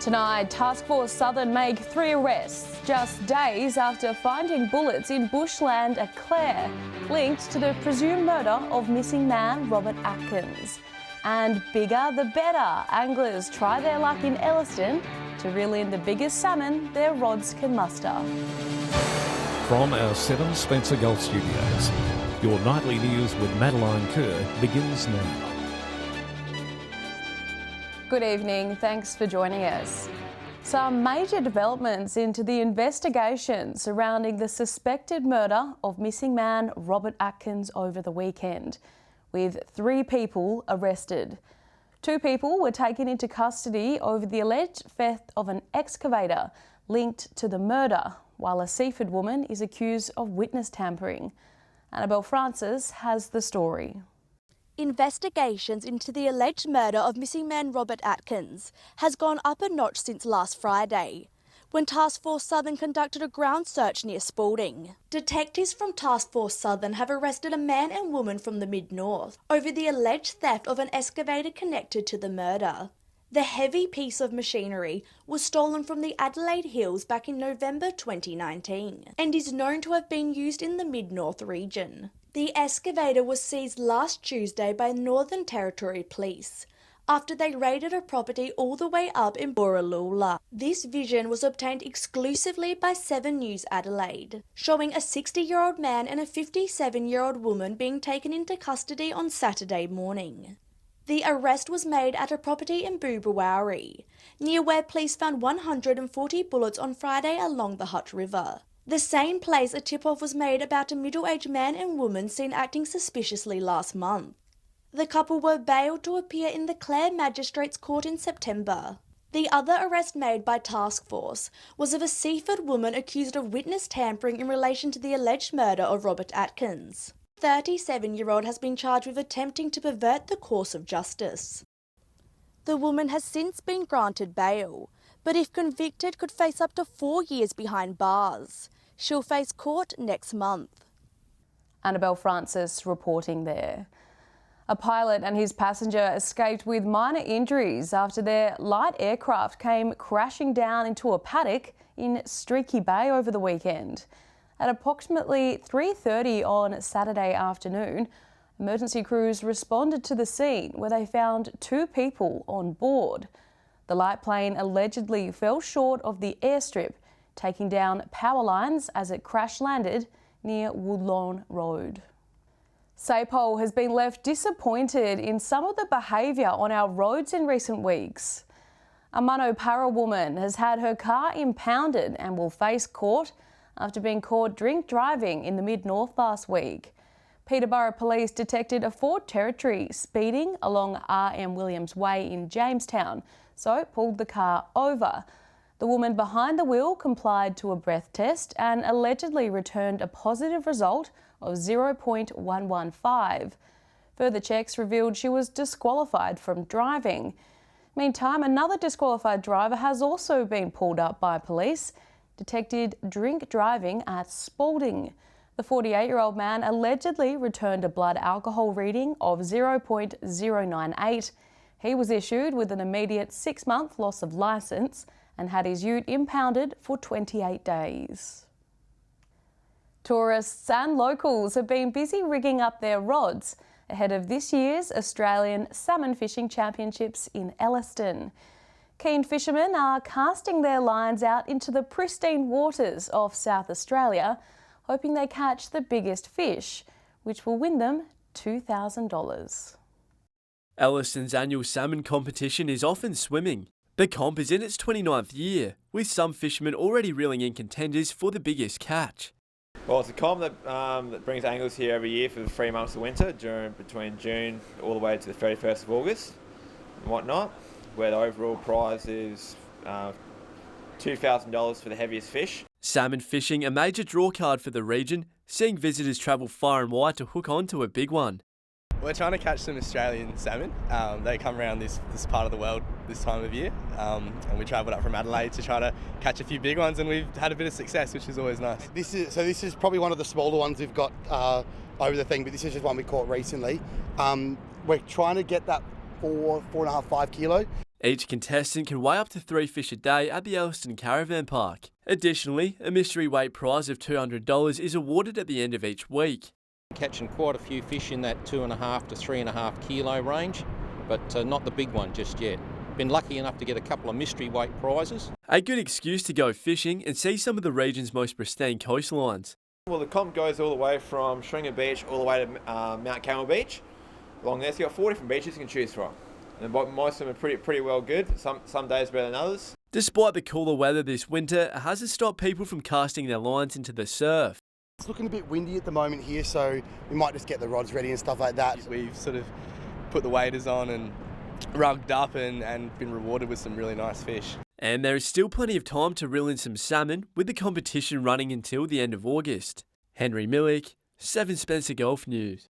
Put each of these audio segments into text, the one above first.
Tonight, Task Force Southern make 3 arrests just days after finding bullets in bushland at Clare, linked to the presumed murder of missing man Robert Atkins. And bigger the better. Anglers try their luck in Elliston to reel in the biggest salmon their rods can muster. From our 7 Spencer Gulf Studios, your nightly news with Madeline Kerr begins now. Good evening, thanks for joining us. Some major developments into the investigation surrounding the suspected murder of missing man Robert Atkins over the weekend, with 3 people arrested. 2 people were taken into custody over the alleged theft of an excavator linked to the murder, while a Seaford woman is accused of witness tampering. Annabelle Francis has the story. Investigations into the alleged murder of missing man Robert Atkins has gone up a notch since last Friday, when Task Force Southern conducted a ground search near Spalding. Detectives from Task Force Southern have arrested a man and woman from the mid-north over the alleged theft of an excavator connected to the murder. The heavy piece of machinery was stolen from the Adelaide Hills back in November 2019 and is known to have been used in the mid-north region. The excavator was seized last Tuesday by Northern Territory Police after they raided a property all the way up in Borroloola. This vision was obtained exclusively by 7 News Adelaide, showing a 60-year-old man and a 57-year-old woman being taken into custody on Saturday morning. The arrest was made at a property in Boobawowry, near where police found 140 bullets on Friday along the Hutt River. The same place a tip-off was made about a middle-aged man and woman seen acting suspiciously last month. The couple were bailed to appear in the Clare Magistrates Court in September. The other arrest made by Task Force was of a Seaford woman accused of witness tampering in relation to the alleged murder of Robert Atkins. The 37-year-old has been charged with attempting to pervert the course of justice. The woman has since been granted bail, but if convicted could face up to 4 years behind bars. She'll face court next month. Annabelle Francis reporting there. A pilot and his passenger escaped with minor injuries after their light aircraft came crashing down into a paddock in Streaky Bay over the weekend. At approximately 3:30 on Saturday afternoon, emergency crews responded to the scene where they found 2 people on board. The light plane allegedly fell short of the airstrip, taking down power lines as it crash-landed near Woodlawn Road. SAPOL has been left disappointed in some of the behaviour on our roads in recent weeks. A Manopara woman has had her car impounded and will face court after being caught drink driving in the mid-north last week. Peterborough Police detected a Ford Territory speeding along R.M. Williams Way in Jamestown, so pulled the car over. The woman behind the wheel complied to a breath test and allegedly returned a positive result of 0.115. Further checks revealed she was disqualified from driving. Meantime, another disqualified driver has also been pulled up by police, detected drink driving at Spalding. The 48-year-old man allegedly returned a blood alcohol reading of 0.098. He was issued with an immediate 6-month loss of licence and had his ute impounded for 28 days. Tourists and locals have been busy rigging up their rods ahead of this year's Australian Salmon Fishing Championships in Elliston. Keen fishermen are casting their lines out into the pristine waters of South Australia, hoping they catch the biggest fish, which will win them $2,000. Elliston's annual salmon competition is often swimming. The comp is in its 29th year, with some fishermen already reeling in contenders for the biggest catch. Well, it's a comp that brings anglers here every year for the 3 months of winter, between June all the way to the 31st of August and whatnot, where the overall prize is $2,000 for the heaviest fish. Salmon fishing a major draw card for the region, seeing visitors travel far and wide to hook onto a big one. We're trying to catch some Australian salmon. They come around this part of the world this time of year, and we travelled up from Adelaide to try to catch a few big ones, and we've had a bit of success, which is always nice. This is probably one of the smaller ones we've got over the thing, but this is just one we caught recently. We're trying to get that 4.5, 5 kilo. Each contestant can weigh up to 3 fish a day at the Elliston Caravan Park. Additionally, a mystery weight prize of $200 is awarded at the end of each week. Catching quite a few fish in that 2.5 to 3.5 kilo range, but not the big one just yet. Been lucky enough to get a couple of mystery weight prizes. A good excuse to go fishing and see some of the region's most pristine coastlines. Well, the comp goes all the way from Stringer Beach all the way to Mount Camel Beach. Along there, so you've got 4 different beaches you can choose from. And most of them are pretty well good. Some days better than others. Despite the cooler weather this winter, it hasn't stopped people from casting their lines into the surf. It's looking a bit windy at the moment here, so we might just get the rods ready and stuff like that. We've sort of put the waders on and rugged up and been rewarded with some really nice fish. And there is still plenty of time to reel in some salmon, with the competition running until the end of August. Henry Millick, 7 Spencer Golf News.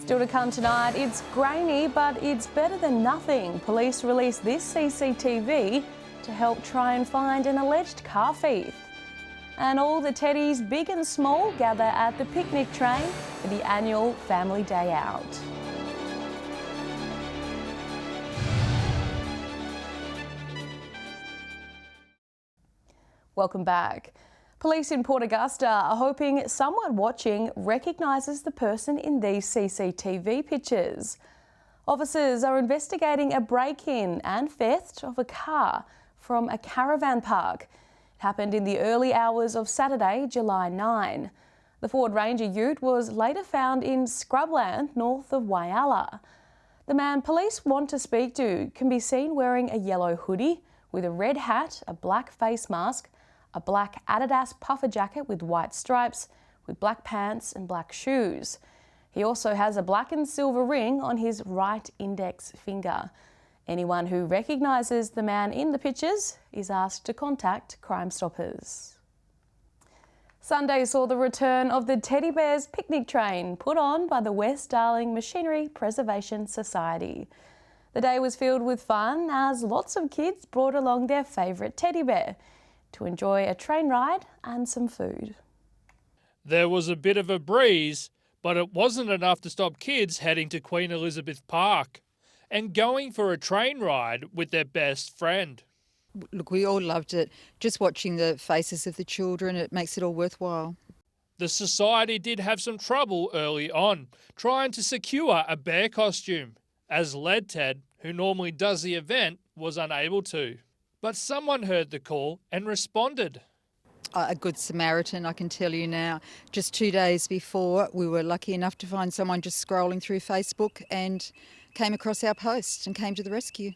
Still to come tonight, it's grainy, but it's better than nothing. Police released this CCTV to help try and find an alleged car thief. And all the teddies, big and small, gather at the picnic train for the annual Family Day Out. Welcome back. Police in Port Augusta are hoping someone watching recognises the person in these CCTV pictures. Officers are investigating a break-in and theft of a car from a caravan park. It happened in the early hours of Saturday, July 9. The Ford Ranger ute was later found in scrubland north of Whyalla. The man police want to speak to can be seen wearing a yellow hoodie with a red hat, a black face mask, a black Adidas puffer jacket with white stripes, with black pants and black shoes. He also has a black and silver ring on his right index finger. Anyone who recognises the man in the pictures is asked to contact Crime Stoppers. Sunday saw the return of the Teddy Bears picnic train put on by the West Darling Machinery Preservation Society. The day was filled with fun as lots of kids brought along their favourite teddy bear to enjoy a train ride and some food. There was a bit of a breeze, but it wasn't enough to stop kids heading to Queen Elizabeth Park and going for a train ride with their best friend. Look, we all loved it. Just watching the faces of the children, it makes it all worthwhile. The society did have some trouble early on, trying to secure a bear costume, as Led Ted, who normally does the event, was unable to. But someone heard the call and responded. A good Samaritan, I can tell you now. Just 2 days before, we were lucky enough to find someone just scrolling through Facebook and came across our post and came to the rescue.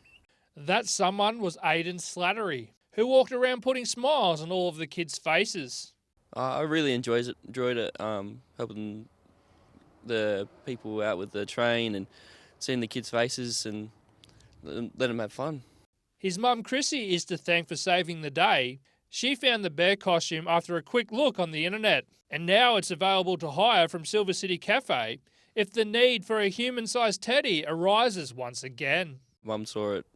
That someone was Aidan Slattery, who walked around putting smiles on all of the kids' faces. I really enjoyed it, helping the people out with the train and seeing the kids' faces and let them have fun. His mum Chrissy is to thank for saving the day. She found the bear costume after a quick look on the internet, and now it's available to hire from Silver City Cafe if the need for a human-sized teddy arises once again. Mum saw it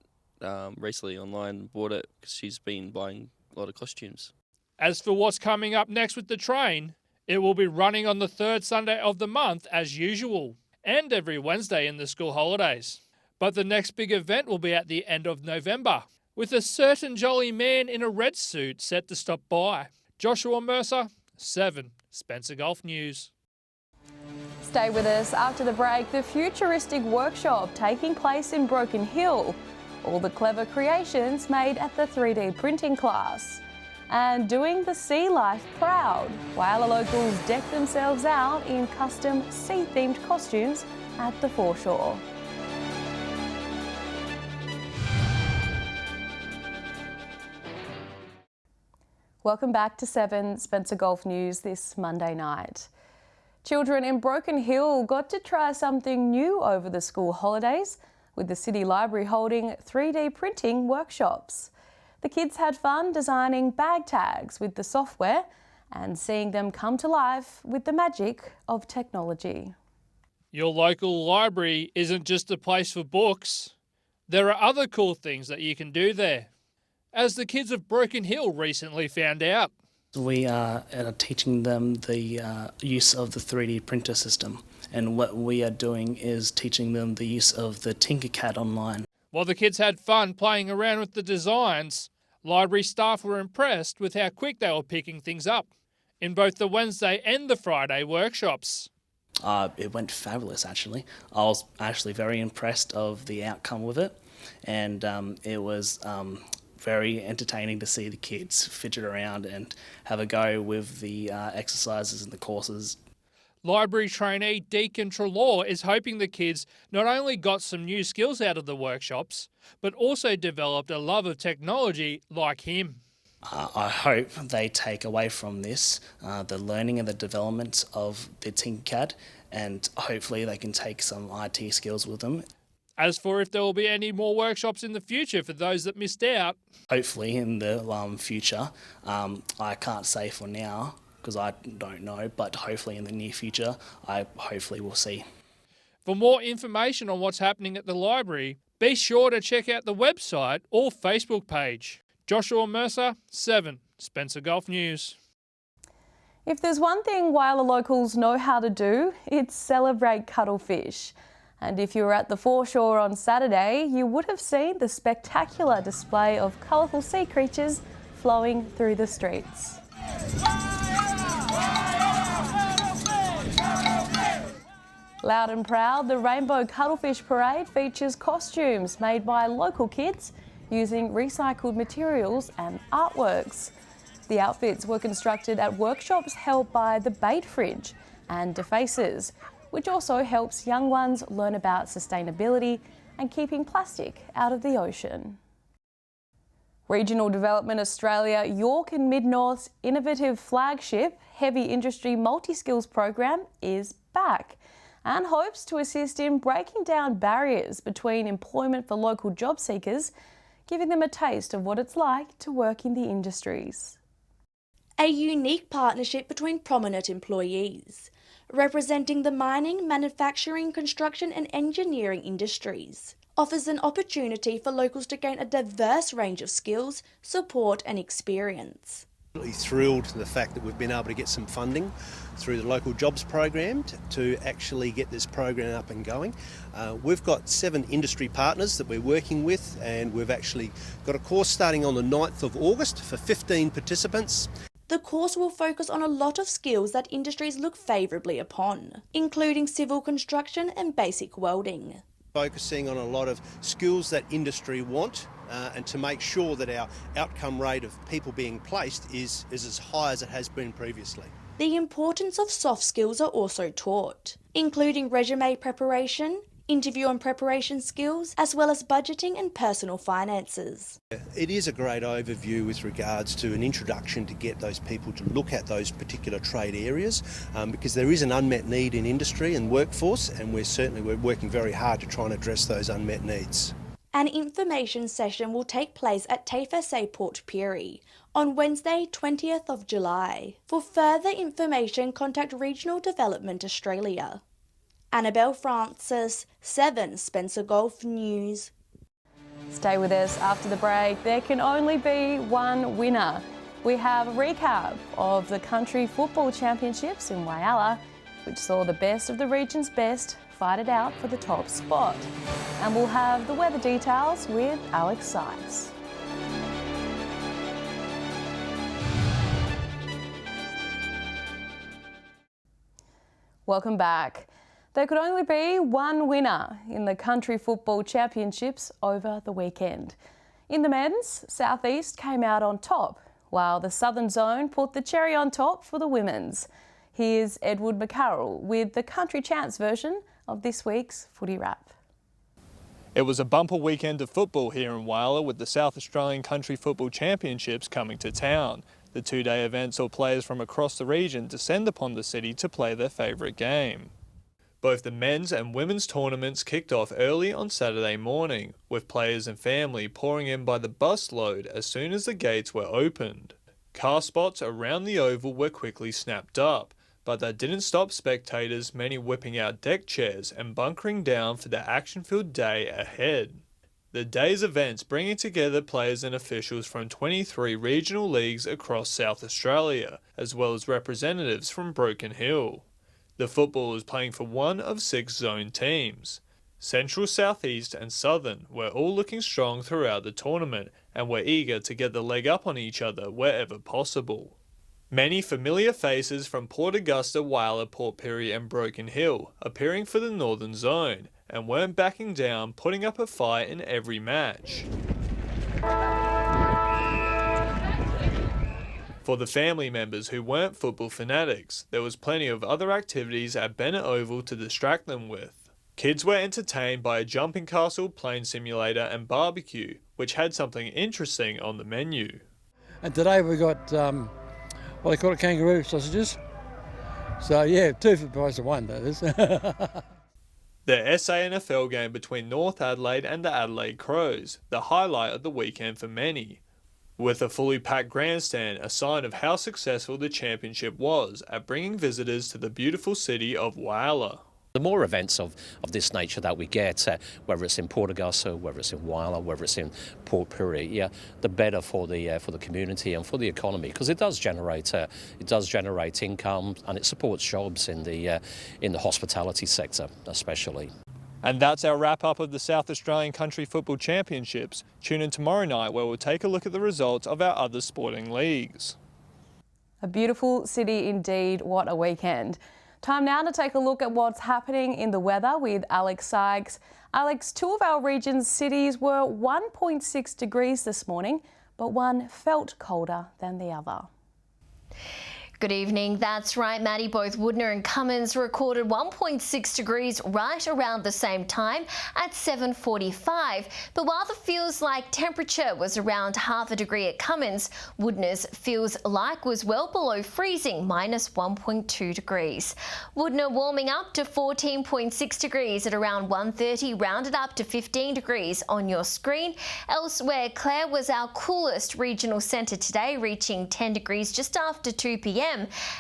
recently online and bought it because she's been buying a lot of costumes. As for what's coming up next with the train, it will be running on the third Sunday of the month as usual, and every Wednesday in the school holidays. But the next big event will be at the end of November, with a certain jolly man in a red suit set to stop by. Joshua Mercer, 7 Spencer Golf News. Stay with us after the break. The futuristic workshop taking place in Broken Hill. All the clever creations made at the 3D printing class. And doing the sea life proud, while the locals deck themselves out in custom sea-themed costumes at the foreshore. Welcome back to 7 Spencer Golf News this Monday night. Children in Broken Hill got to try something new over the school holidays, with the City Library holding 3D printing workshops. The kids had fun designing bag tags with the software and seeing them come to life with the magic of technology. Your local library isn't just a place for books. There are other cool things that you can do there, as the kids of Broken Hill recently found out. We are teaching them the use of the 3D printer system, and what we are doing is teaching them the use of the Tinkercad online. While the kids had fun playing around with the designs, library staff were impressed with how quick they were picking things up in both the Wednesday and the Friday workshops. It went fabulous, actually. I was actually very impressed of the outcome with it, and it was very entertaining to see the kids fidget around and have a go with the exercises and the courses. Library trainee Deacon Trelaw is hoping the kids not only got some new skills out of the workshops, but also developed a love of technology like him. I hope they take away from this the learning and the development of the Tinkercad, and hopefully they can take some IT skills with them. As for if there will be any more workshops in the future for those that missed out. Hopefully in the future, I can't say for now because I don't know, but hopefully in the near future, I hopefully will see. For more information on what's happening at the library, be sure to check out the website or Facebook page. Joshua Mercer, 7, Spencer Gulf News. If there's one thing Whyalla locals know how to do, it's celebrate cuttlefish. And if you were at the foreshore on Saturday, you would have seen the spectacular display of colourful sea creatures flowing through the streets. Loud and proud, the Rainbow Cuttlefish Parade features costumes made by local kids using recycled materials and artworks. The outfits were constructed at workshops held by the Bait Fridge and Defaces, which also helps young ones learn about sustainability and keeping plastic out of the ocean. Regional Development Australia York and Mid-North's innovative flagship Heavy Industry Multiskills program is back and hopes to assist in breaking down barriers between employment for local job seekers, giving them a taste of what it's like to work in the industries. A unique partnership between prominent employees, representing the mining, manufacturing, construction and engineering industries, offers an opportunity for locals to gain a diverse range of skills, support and experience. Thrilled to the fact that we've been able to get some funding through the local jobs program to actually get this program up and going. We've got 7 industry partners that we're working with, and we've actually got a course starting on the 9th of August for 15 participants. The course will focus on a lot of skills that industries look favourably upon, including civil construction and basic welding. Focusing on a lot of skills that industry want, and to make sure that our outcome rate of people being placed is as high as it has been previously. The importance of soft skills are also taught, including resume preparation, interview and preparation skills, as well as budgeting and personal finances. It is a great overview with regards to an introduction to get those people to look at those particular trade areas, because there is an unmet need in industry and workforce, and we're working very hard to try and address those unmet needs. An information session will take place at TAFE Port Pirie on Wednesday 20th of July. For further information, contact Regional Development Australia. Annabelle Francis, 7 Spencer Gulf News. Stay with us after the break. There can only be one winner. We have a recap of the Country Football Championships in Whyalla, which saw the best of the region's best fight it out for the top spot. And we'll have the weather details with Alex Sykes. Welcome back. There could only be one winner in the Country Football Championships over the weekend. In the men's, South East came out on top, while the Southern Zone put the cherry on top for the women's. Here's Edward McCarroll with the Country Champs version of this week's Footy Wrap. It was a bumper weekend of football here in Whyalla, with the South Australian Country Football Championships coming to town. The two-day event saw players from across the region descend upon the city to play their favourite game. Both the men's and women's tournaments kicked off early on Saturday morning, with players and family pouring in by the busload as soon as the gates were opened. Car spots around the oval were quickly snapped up, but that didn't stop spectators, many whipping out deck chairs and bunkering down for the action-filled day ahead. The day's events bringing together players and officials from 23 regional leagues across South Australia, as well as representatives from Broken Hill. The footballers playing for one of 6 zone teams. Central, Southeast and Southern were all looking strong throughout the tournament and were eager to get the leg up on each other wherever possible. Many familiar faces from Port Augusta, Whyalla, Port Pirie and Broken Hill appearing for the Northern Zone and weren't backing down, putting up a fight in every match. For the family members who weren't football fanatics, there was plenty of other activities at Bennett Oval to distract them with. Kids were entertained by a jumping castle, plane simulator and barbecue, which had something interesting on the menu. And today we got, what they call it, kangaroo sausages. So yeah, 2 for the price of 1, that is. The SANFL game between North Adelaide and the Adelaide Crows, the highlight of the weekend for many. With a fully packed grandstand, a sign of how successful the championship was at bringing visitors to the beautiful city of Whyalla. The more events of this nature that we get, whether it's in Port Augusta, whether it's in Whyalla, whether it's in Port Pirie, the better for the community and for the economy, because it does generate income and it supports jobs in the hospitality sector especially. And that's our wrap-up of the South Australian Country Football Championships. Tune in tomorrow night where we'll take a look at the results of our other sporting leagues. A beautiful city indeed. What a weekend. Time now to take a look at what's happening in the weather with Alex Sykes. Alex, 2 of our region's cities were 1.6 degrees this morning, but one felt colder than the other. Good evening. That's right, Maddie. Both Woodner and Cummins recorded 1.6 degrees right around the same time at 7:45. But while the feels like temperature was around half a degree at Cummins, Woodner's feels like was well below freezing, minus 1.2 degrees. Woodner warming up to 14.6 degrees at around 1:30, rounded up to 15 degrees on your screen. Elsewhere, Clare was our coolest regional centre today, reaching 10 degrees just after 2 p.m.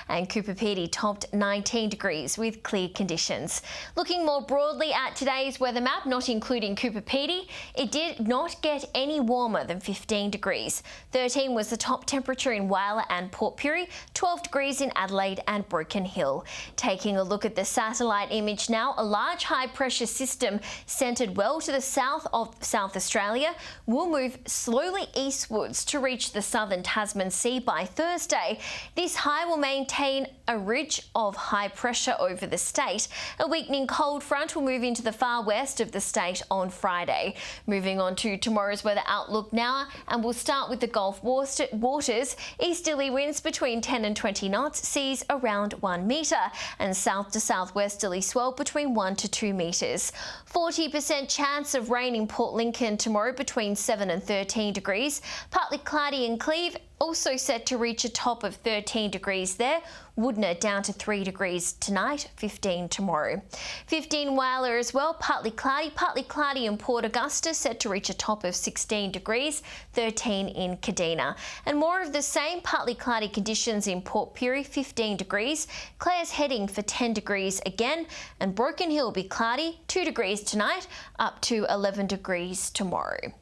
and Cooper Pedy topped 19 degrees with clear conditions. Looking more broadly at today's weather map, not including Cooper Pedy, it did not get any warmer than 15 degrees. 13 was the top temperature in Whyalla and Port Pirie, 12 degrees in Adelaide and Broken Hill. Taking a look at the satellite image now, a large high pressure system centred well to the south of South Australia will move slowly eastwards to reach the southern Tasman Sea by Thursday. This high will maintain a ridge of high pressure over the state. A weakening cold front will move into the far west of the state on Friday. Moving on to tomorrow's weather outlook now, and we'll start with the Gulf waters. Easterly winds between 10 and 20 knots, seas around 1 metre, and south to southwesterly swell between 1 to 2 metres. 40% chance of rain in Port Lincoln tomorrow between 7 and 13 degrees. Partly cloudy in Cleve, also set to reach a top of 13 degrees there. Woodner down to 3 degrees tonight, 15 tomorrow. 15 Whyalla as well, partly cloudy in Port Augusta, set to reach a top of 16 degrees, 13 in Kadina. And more of the same, partly cloudy conditions in Port Pirie, 15 degrees. Clare's heading for 10 degrees again, and Broken Hill will be cloudy, 2 degrees tonight, up to 11 degrees tomorrow.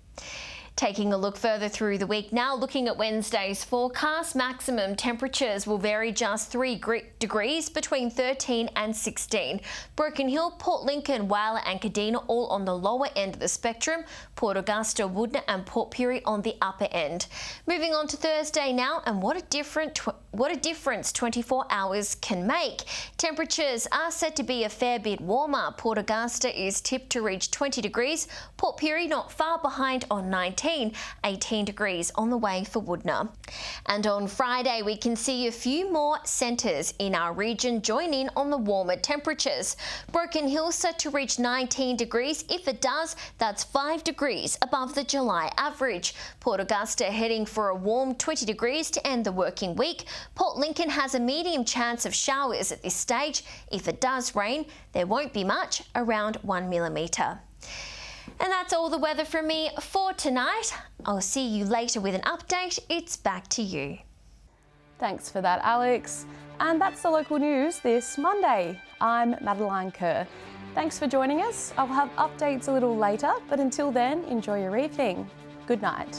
Taking a look further through the week now, looking at Wednesday's forecast, maximum temperatures will vary just 3 degrees between 13 and 16. Broken Hill, Port Lincoln, Whyalla and Kadina all on the lower end of the spectrum. Port Augusta, Woodner and Port Pirie on the upper end. Moving on to Thursday now, and what a difference 24 hours can make. Temperatures are set to be a fair bit warmer. Port Augusta is tipped to reach 20 degrees. Port Pirie not far behind on 19. 18 degrees on the way for Woodner. And on Friday, we can see a few more centres in our region join in on the warmer temperatures. Broken Hill set to reach 19 degrees. If it does, that's 5 degrees above the July average. Port Augusta heading for a warm 20 degrees to end the working week. Port Lincoln has a medium chance of showers at this stage. If it does rain, there won't be much, around 1 millimetre. And that's all the weather from me for tonight. I'll see you later with an update. It's back to you. Thanks for that, Alex. And that's the local news this Monday. I'm Madeline Kerr. Thanks for joining us. I'll have updates a little later, but until then, enjoy your evening. Good night.